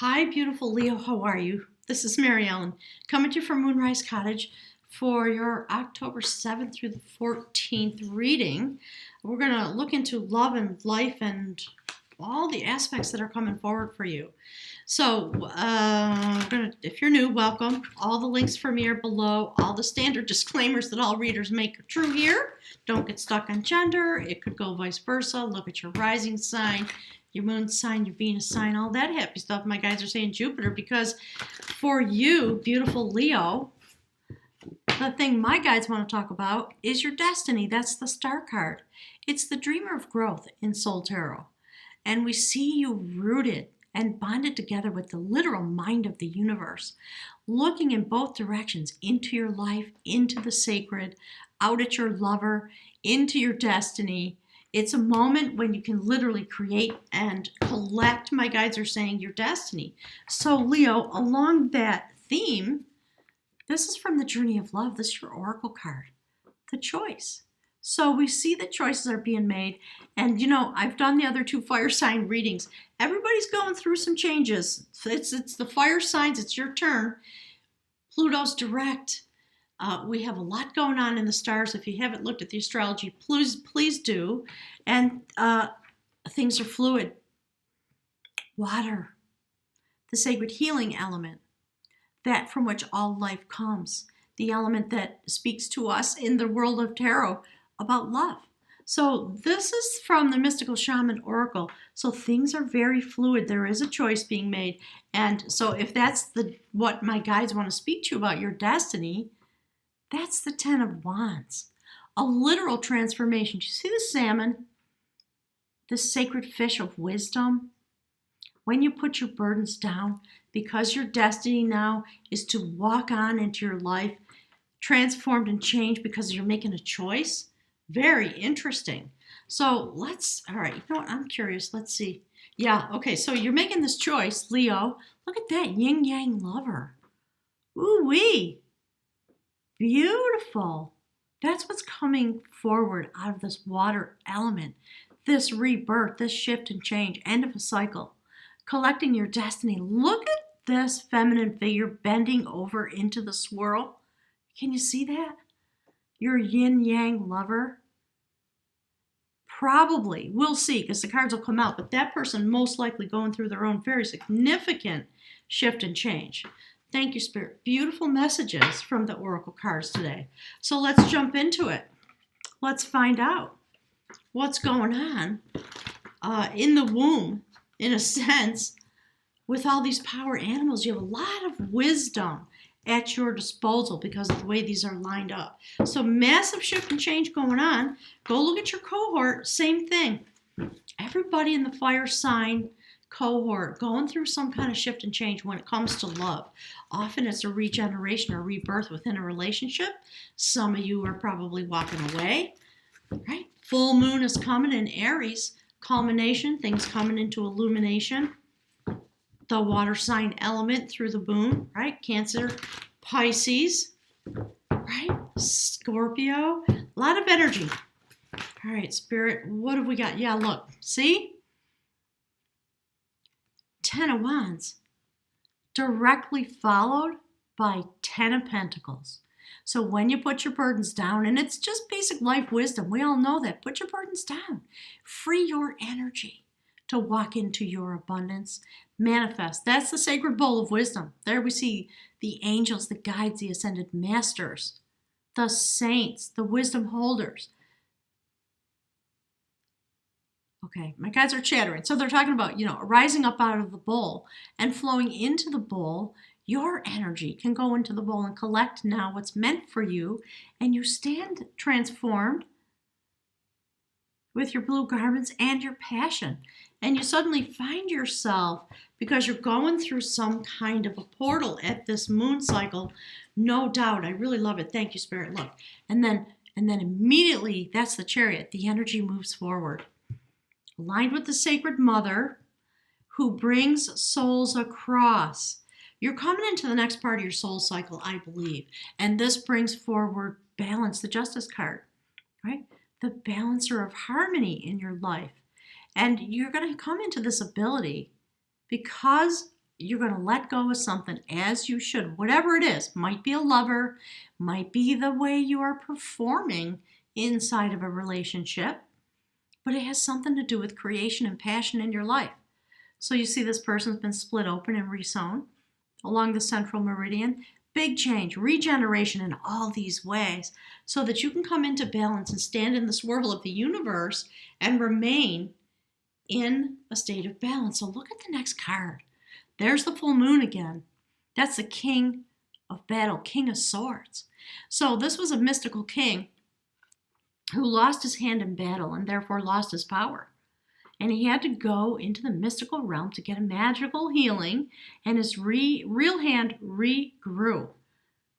Hi, beautiful Leo. How are you? This is Mary Ellen coming to you from Moonrise Cottage for your October 7th through the 14th reading. We're going to look into love and life and all the aspects that are coming forward for you. So, if you're new, welcome. All the links for me are below. All the standard disclaimers that all readers make are true here. Don't get stuck on gender. It could go vice versa. Look at your rising sign, your moon sign, your Venus sign, all that happy stuff. My guys are saying Jupiter because for you, beautiful Leo, the thing my guides want to talk about is your destiny. That's the star card. It's the dreamer of growth in Soul Tarot. And we see you rooted and bonded together with the literal mind of the universe, looking in both directions, into your life, into the sacred, out at your lover, into your destiny. It's a moment when you can literally create and collect, my guides are saying, your destiny. So Leo, along that theme, this is from the Journey of Love. This is your oracle card, the choice. So we see that choices are being made. And, I've done the other two fire sign readings. Everybody's going through some changes. It's the fire signs. It's your turn. Pluto's direct. We have a lot going on in the stars. If you haven't looked at the astrology, please do. And things are fluid. Water, the sacred healing element, that from which all life comes, the element that speaks to us in the world of tarot about love. So this is from the Mystical Shaman Oracle. So things are very fluid. There is a choice being made. And so if that's what my guides want to speak to you about your destiny, that's the Ten of Wands. A literal transformation. Do you see the salmon? The sacred fish of wisdom. When you put your burdens down, because your destiny now is to walk on into your life, transformed and changed because you're making a choice. Very interesting. So all right, you know what? I'm curious. Let's see. Yeah, okay, so you're making this choice, Leo. Look at that yin-yang lover. Ooh-wee. Beautiful. That's what's coming forward out of this water element. This rebirth, this shift and change, end of a cycle. Collecting your destiny. Look at this feminine figure bending over into the swirl. Can you see that? Your yin-yang lover. Probably, we'll see because the cards will come out, but that person most likely going through their own very significant shift and change. Thank you, Spirit. Beautiful messages from the Oracle cards today. So let's jump into it. Let's find out what's going on in the womb, in a sense, with all these power animals. You have a lot of wisdom at your disposal because of the way these are lined up. So massive shift and change going on. Go look at your cohort. Same thing. Everybody in the fire sign cohort going through some kind of shift and change when it comes to love. Often it's a regeneration or rebirth within a relationship. Some of you are probably walking away, right? Full moon is coming in Aries. Culmination, things coming into illumination. The water sign element through the moon, right? Cancer, Pisces, right? Scorpio, a lot of energy. All right, Spirit, what have we got? Yeah, look, see? Ten of Wands, directly followed by Ten of Pentacles. So when you put your burdens down, and it's just basic life wisdom, we all know that. Put your burdens down. Free your energy to walk into your abundance. Manifest. That's the sacred bowl of wisdom. There we see the angels, the guides, the ascended masters, the saints, the wisdom holders. Okay, my guides are chattering. So they're talking about, rising up out of the bowl and flowing into the bowl. Your energy can go into the bowl and collect now what's meant for you, and you stand transformed with your blue garments and your passion. And you suddenly find yourself, because you're going through some kind of a portal at this moon cycle, no doubt. I really love it. Thank you, Spirit. Look. And then immediately, that's the Chariot. The energy moves forward. Aligned with the Sacred Mother, who brings souls across. You're coming into the next part of your soul cycle, I believe. And this brings forward balance, the Justice card, right? The balancer of harmony in your life. And you're going to come into this ability because You're going to let go of something as you should. Whatever it is, might be a lover, might be the way you are performing inside of a relationship, but it has something to do with creation and passion in your life. So you see this person's been split open and resewn along the central meridian. Big change, regeneration in all these ways so that you can come into balance and stand in the swirl of the universe and remain in a state of balance. So look at the next card. There's the full moon again. That's the king of battle, king of swords. So this was a mystical king who lost his hand in battle and therefore lost his power. And he had to go into the mystical realm to get a magical healing, and his real hand regrew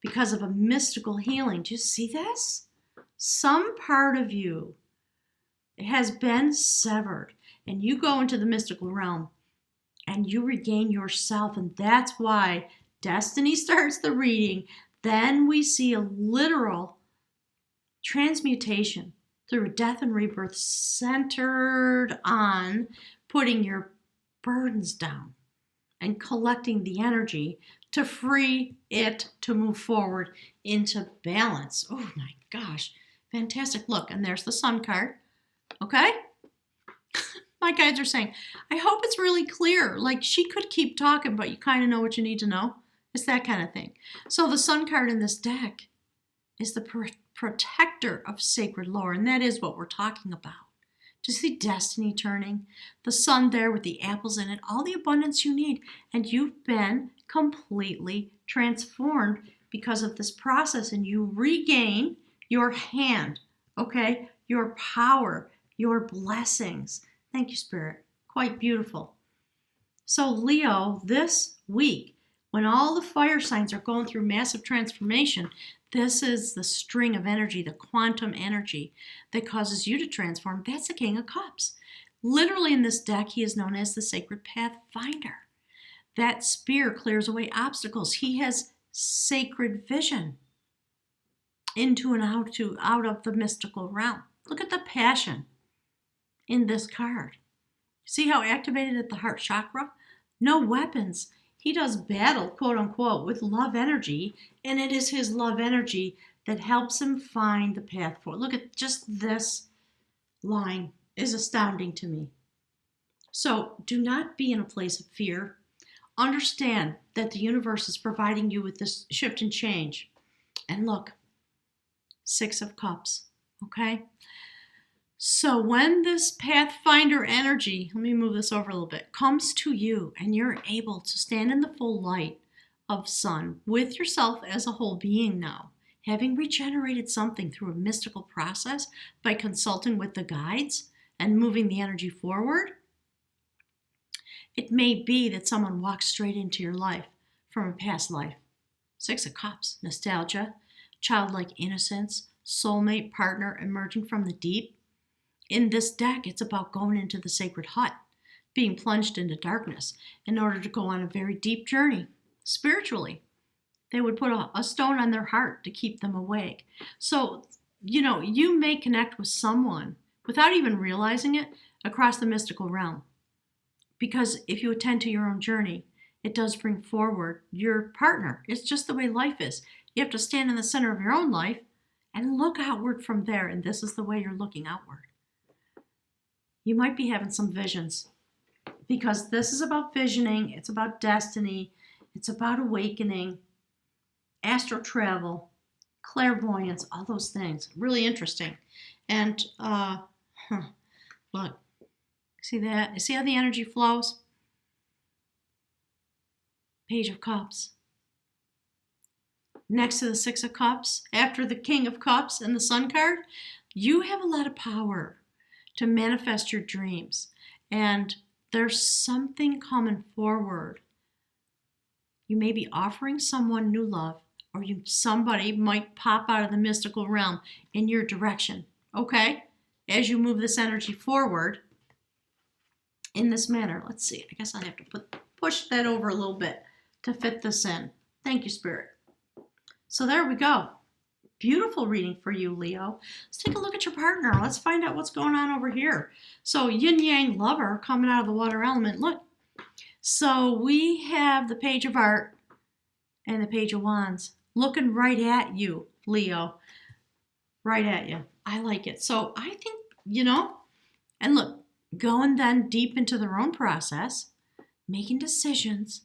because of a mystical healing. Do you see this? Some part of you has been severed, and you go into the mystical realm and you regain yourself, and that's why Destiny starts the reading. Then we see a literal transmutation through a death and rebirth centered on putting your burdens down and collecting the energy to free it to move forward into balance. Oh my gosh, fantastic. Look, and there's the sun card. Okay? My guides are saying, I hope it's really clear. Like, she could keep talking, but you kind of know what you need to know. It's that kind of thing. So the sun card in this deck is the protector of sacred lore, and that is what we're talking about. Do you see destiny turning? The sun there with the apples in it, all the abundance you need, and you've been completely transformed because of this process, and you regain your hand, okay? Your power, your blessings. Thank you, Spirit. Quite beautiful. So Leo, this week, when all the fire signs are going through massive transformation, this is the string of energy, the quantum energy that causes you to transform. That's the King of Cups. Literally in this deck, he is known as the Sacred Pathfinder. That spear clears away obstacles. He has sacred vision into and out of the mystical realm. Look at the passion in this card. See how activated at the heart chakra? No weapons. He does battle, quote unquote, with love energy, and it is his love energy that helps him find the path forward. Look at just this line is astounding to me. So do not be in a place of fear. Understand that the universe is providing you with this shift and change. And look, 6 of Cups, okay? So when this Pathfinder energy, let me move this over a little bit, comes to you and you're able to stand in the full light of sun with yourself as a whole being now, having regenerated something through a mystical process by consulting with the guides and moving the energy forward, it may be that someone walks straight into your life from a past life. 6 of Cups, nostalgia, childlike innocence, soulmate partner emerging from the deep. In this deck, it's about going into the sacred hut, being plunged into darkness in order to go on a very deep journey spiritually. They would put a stone on their heart to keep them awake. So, you may connect with someone without even realizing it across the mystical realm. Because if you attend to your own journey, it does bring forward your partner. It's just the way life is. You have to stand in the center of your own life and look outward from there, and this is the way you're looking outward. You might be having some visions because this is about visioning. It's about destiny. It's about awakening, astral travel, clairvoyance, all those things. Really interesting. And look, see that? See how the energy flows? Page of Cups. Next to the 6 of Cups, after the King of Cups and the Sun card, you have a lot of power to manifest your dreams. And there's something coming forward. You may be offering someone new love, or somebody might pop out of the mystical realm in your direction, okay? As you move this energy forward in this manner. Let's see, I guess I'll have to push that over a little bit to fit this in. Thank you, Spirit. So there we go. Beautiful reading for you, Leo. Let's take a look at your partner. Let's find out what's going on over here. So yin-yang lover coming out of the water element. Look, So we have the Page of Art and the Page of Wands looking right at you, Leo. Right at you. I like it. So I think, and look, going then deep into their own process, making decisions,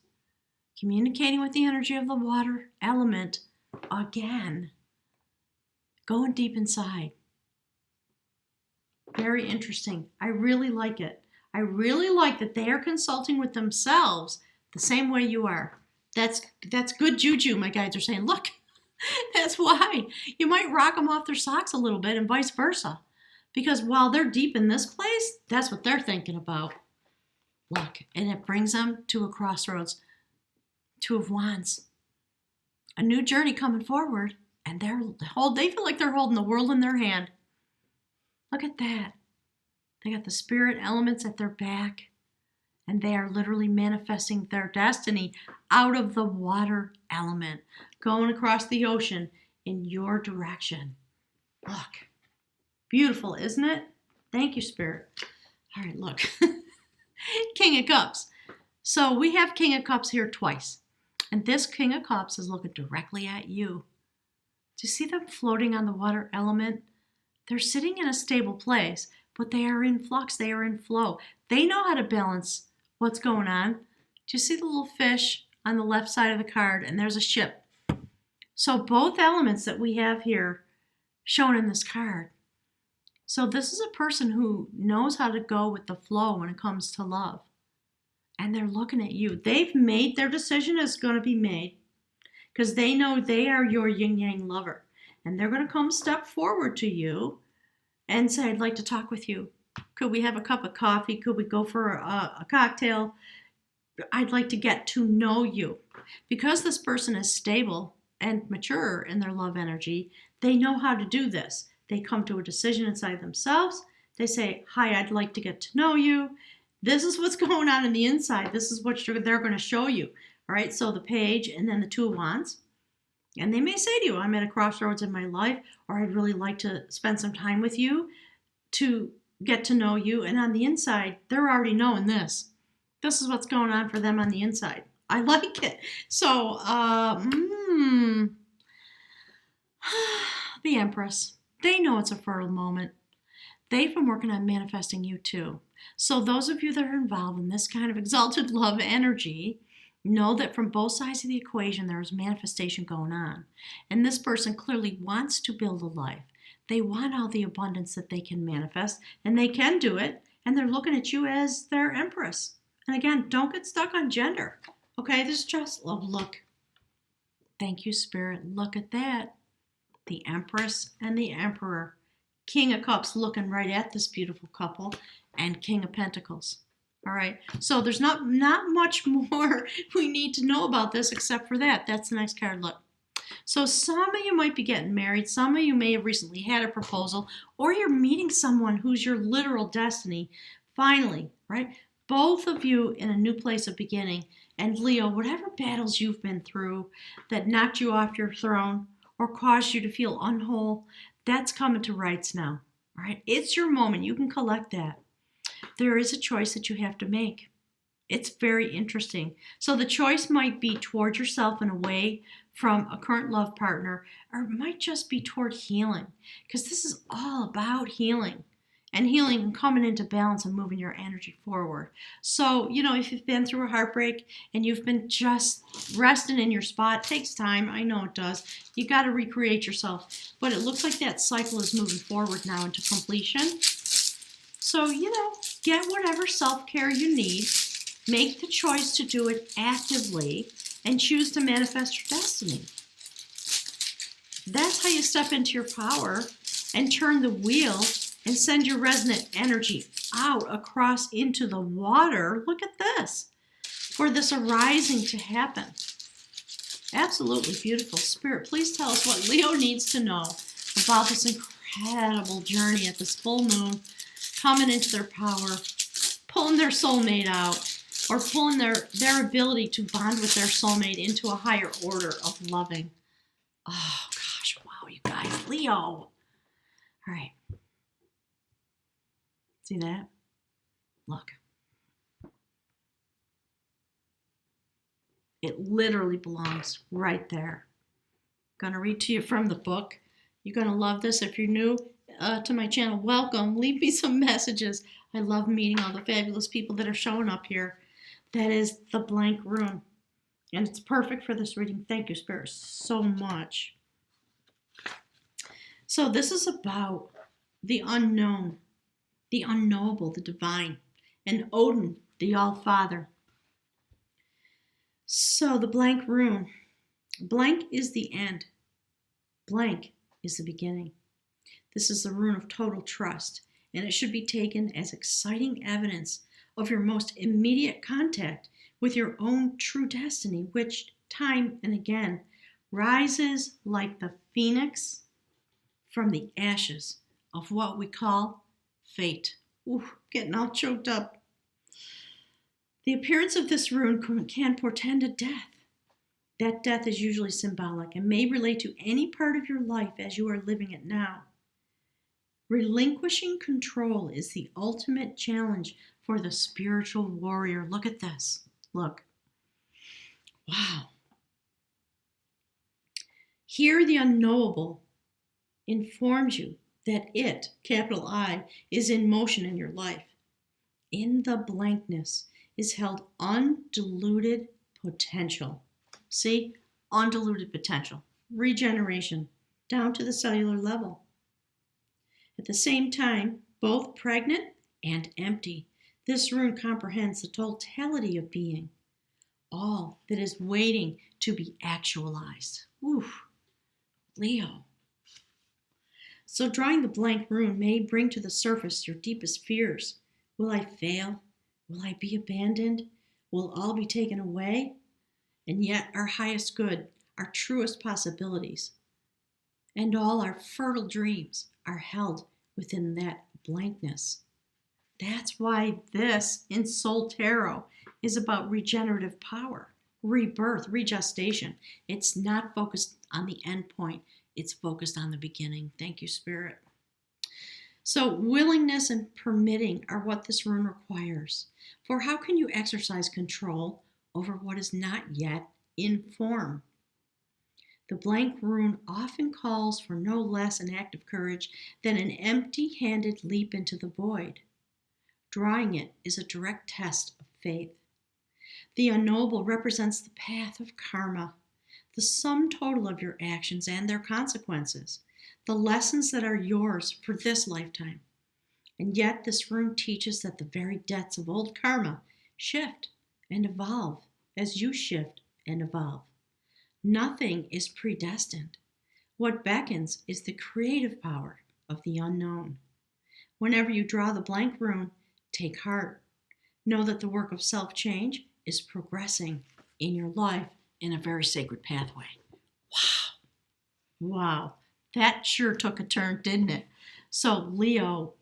communicating with the energy of the water element again, going deep inside. Very interesting. I really like it. I really like that they are consulting with themselves the same way you are. That's good juju, my guides are saying. Look, that's why. You might rock them off their socks a little bit and vice versa. Because while they're deep in this place, that's what they're thinking about. Look, and it brings them to a crossroads. Two of Wands. A new journey coming forward, and they feel like they're holding the world in their hand. Look at that. They got the spirit elements at their back, and they are literally manifesting their destiny out of the water element, going across the ocean in your direction. Look. Beautiful, isn't it? Thank you, Spirit. All right, look. King of Cups. So we have King of Cups here twice. And this King of Cups is looking directly at you. Do you see them floating on the water element? They're sitting in a stable place, but they are in flux. They are in flow. They know how to balance what's going on. Do you see the little fish on the left side of the card? And there's a ship. So both elements that we have here shown in this card. So this is a person who knows how to go with the flow when it comes to love. And they're looking at you. They've made their decision is going to be made because they know they are your yin-yang lover. And they're going to come step forward to you and say, I'd like to talk with you. Could we have a cup of coffee? Could we go for a cocktail? I'd like to get to know you. Because this person is stable and mature in their love energy, they know how to do this. They come to a decision inside themselves. They say, hi, I'd like to get to know you. This is what's going on in the inside. This is what they're going to show you. All right, so the Page and then the Two of Wands. And they may say to you, I'm at a crossroads in my life, or I'd really like to spend some time with you to get to know you. And on the inside, they're already knowing this. This is what's going on for them on the inside. I like it. So, the Empress. They know it's a fertile moment. They've been working on manifesting you too. So those of you that are involved in this kind of exalted love energy know that from both sides of the equation there is manifestation going on. And this person clearly wants to build a life. They want all the abundance that they can manifest, and they can do it, and they're looking at you as their Empress. And again, don't get stuck on gender. Okay, this is just love. Look. Thank you, Spirit. Look at that. The Empress and the Emperor. King of Cups looking right at this beautiful couple, and King of Pentacles. All right, so there's not much more we need to know about this except for that. That's the next card. Look. So some of you might be getting married. Some of you may have recently had a proposal, or you're meeting someone who's your literal destiny. Finally, right? Both of you in a new place of beginning. And Leo, whatever battles you've been through that knocked you off your throne or caused you to feel unwhole, that's coming to rights now. All right, it's your moment. You can collect that. There is a choice that you have to make. It's very interesting. So the choice might be toward yourself and away from a current love partner, or it might just be toward healing, because this is all about healing and healing and coming into balance and moving your energy forward. So, if you've been through a heartbreak and you've been just resting in your spot, it takes time. I know it does. You got to recreate yourself. But it looks like that cycle is moving forward now into completion. So, get whatever self-care you need. Make the choice to do it actively and choose to manifest your destiny. That's how you step into your power and turn the wheel and send your resonant energy out across into the water. Look at this. For this arising to happen. Absolutely beautiful. Spirit, please tell us what Leo needs to know about this incredible journey at this full moon, coming into their power, pulling their soulmate out, or pulling their ability to bond with their soulmate into a higher order of loving. Oh, gosh, wow, you guys. Leo. All right. See that? Look. It literally belongs right there. I'm going to read to you from the book. You're going to love this. If you're new to my channel, welcome. Leave me some messages. I love meeting all the fabulous people that are showing up here. That is the blank rune. And it's perfect for this reading. Thank you, Spirit, so much. So this is about the unknown, the unknowable, the divine, and Odin, the All-Father. So the blank rune. Blank is the end. Blank is the beginning. This is the rune of total trust, and it should be taken as exciting evidence of your most immediate contact with your own true destiny, which time and again rises like the phoenix from the ashes of what we call fate. Ooh, getting all choked up. The appearance of this rune can portend a death. That death is usually symbolic and may relate to any part of your life as you are living it now. Relinquishing control is the ultimate challenge for the spiritual warrior. Look at this. Look. Wow. Here the unknowable informs you that it, capital I, is in motion in your life. In the blankness is held undiluted potential. See? Undiluted potential. Regeneration down to the cellular level. At the same time, both pregnant and empty, this rune comprehends the totality of being, all that is waiting to be actualized. Oof, Leo. So drawing the blank rune may bring to the surface your deepest fears. Will I fail? Will I be abandoned? Will all be taken away? And yet our highest good, our truest possibilities, and all our fertile dreams are held within that blankness. That's why this in Soul Tarot is about regenerative power, rebirth, regestation. It's not focused on the end point. It's focused on the beginning. Thank you, Spirit. So willingness and permitting are what this rune requires. For how can you exercise control over what is not yet in form? The blank rune often calls for no less an act of courage than an empty-handed leap into the void. Drawing it is a direct test of faith. The unknowable represents the path of karma, the sum total of your actions and their consequences, the lessons that are yours for this lifetime. And yet this rune teaches that the very debts of old karma shift and evolve as you shift and evolve. Nothing is predestined. What beckons is the creative power of the unknown. Whenever you draw the blank rune, take heart. Know that the work of self-change is progressing in your life in a very sacred pathway. Wow. Wow. That sure took a turn, didn't it? So, Leo,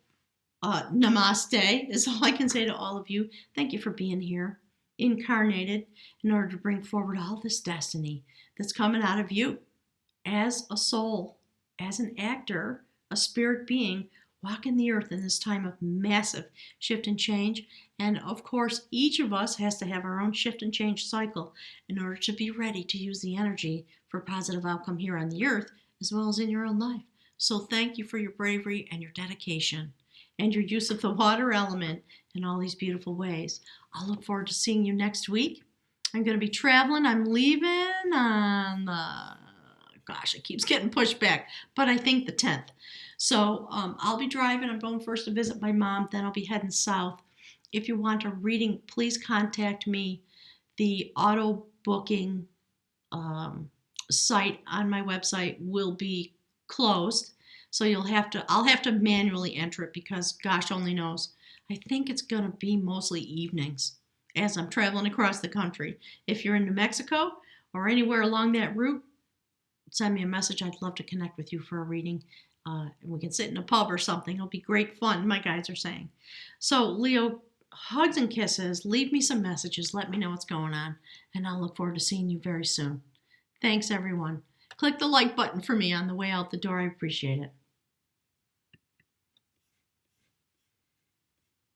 namaste is all I can say to all of you. Thank you for being here, incarnated, in order to bring forward all this destiny that's coming out of you as a soul, as an actor, a spirit being, walking the earth in this time of massive shift and change. And of course, each of us has to have our own shift and change cycle in order to be ready to use the energy for positive outcome here on the earth, as well as in your own life. So thank you for your bravery and your dedication and your use of the water element in all these beautiful ways. I'll look forward to seeing you next week. I'm going to be traveling. I'm leaving on it keeps getting pushed back, but I think the 10th. So I'll be driving. I'm going first to visit my mom. Then I'll be heading south. If you want a reading, please contact me. The auto booking site on my website will be closed. So I'll have to manually enter it because gosh only knows. I think it's going to be mostly evenings as I'm traveling across the country. If you're in New Mexico or anywhere along that route, send me a message. I'd love to connect with you for a reading. And we can sit in a pub or something. It'll be great fun, my guides are saying. So, Leo, hugs and kisses. Leave me some messages. Let me know what's going on. And I'll look forward to seeing you very soon. Thanks, everyone. Click the like button for me on the way out the door. I appreciate it.